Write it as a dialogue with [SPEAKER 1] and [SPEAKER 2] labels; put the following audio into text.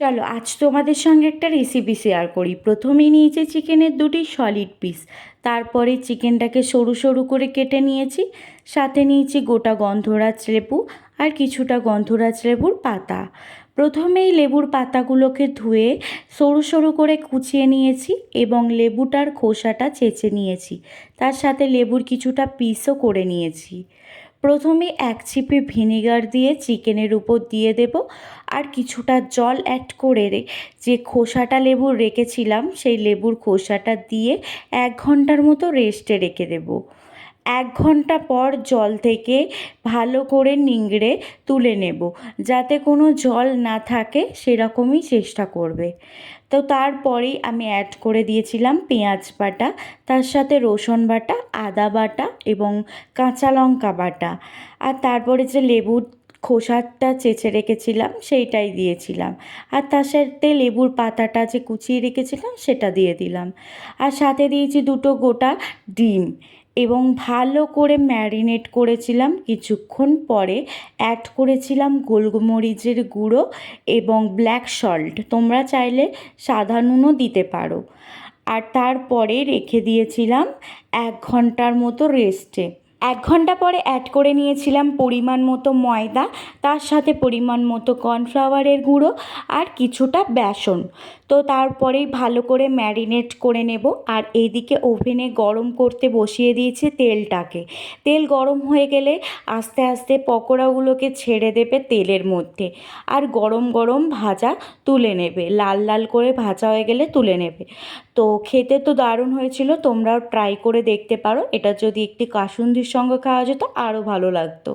[SPEAKER 1] চলো আজ তোমাদের সঙ্গে একটা রেসিপি শেয়ার করি। প্রথমেই নিয়েছি চিকেনের দুটি সলিড পিস, তারপরে চিকেনটাকে সরু সরু করে কেটে নিয়েছি, সাথে নিয়েছি গোটা গন্ধরাজ লেবু আর কিছুটা গন্ধরাজ লেবুর পাতা। প্রথমেই লেবুর পাতাগুলোকে ধুয়ে সরু সরু করে কুচিয়ে নিয়েছি এবং লেবুটার খোসাটা চেঁচে নিয়েছি, তার সাথে লেবুর কিছুটা পিসও করে নিয়েছি। প্রথমে এক ছিপে ভিনেগার দিয়ে চিকেনের উপর দিয়ে দেব, আর কিছুটা জল অ্যাড করে যে খোসাটা লেবুর রেখেছিলাম সেই লেবুর খোসাটা দিয়ে 1 ঘন্টার মতো রেস্টে রেখে দেব। 1 ঘন্টা পর জল থেকে ভালো করে নিংড়ে তুলে নেব, যাতে কোনো জল না থাকে সেরকমই চেষ্টা করবে। তো তারপরেই আমি অ্যাড করে দিয়েছিলাম পেঁয়াজ বাটা, তার সাথে রসুন বাটা, আদা বাটা এবং কাঁচা লঙ্কা বাটা, আর তারপরে যে লেবুর খোসাটা চেঁচে রেখেছিলাম সেইটাই দিয়েছিলাম, আর তার সাথে লেবুর পাতাটা যে কুচিয়ে রেখেছিলাম সেটা দিয়ে দিলাম, আর সাথে দিয়েছি দুটো গোটা ডিম এবং ভালো করে ম্যারিনেট করেছিলাম। কিছুক্ষণ পরে অ্যাড করেছিলাম গোলমরিচের গুঁড়ো এবং ব্ল্যাক সল্ট, তোমরা চাইলে সাদা নুনও দিতে পারো, আর তারপরে রেখে দিয়েছিলাম 1 ঘন্টার মতো রেস্টে। 1 ঘন্টা পরে অ্যাড করে নিয়েছিলাম পরিমাণ মতো ময়দা, তার সাথে পরিমাণ মতো কর্নফ্লাওয়ারের গুঁড়ো আর কিছুটা বেসন। তো তারপরেই ভালো করে ম্যারিনেট করে নেব, আর এইদিকে ওভেনে গরম করতে বসিয়ে দিয়েছি তেলটাকে। তেল গরম হয়ে গেলে আস্তে আস্তে পকোড়াগুলোকে ছেড়ে দেবে তেলের মধ্যে, আর গরম গরম ভাজা তুলে নেবে, লাল লাল করে ভাজা হয়ে গেলে তুলে নেবে। তো খেতে তো দারুণ হয়েছিল, তোমরাও ট্রাই করে দেখতে পারো। এটা যদি একটি কাসুন্দির সঙ্গে খাওয়া যেত আরও ভালো লাগতো।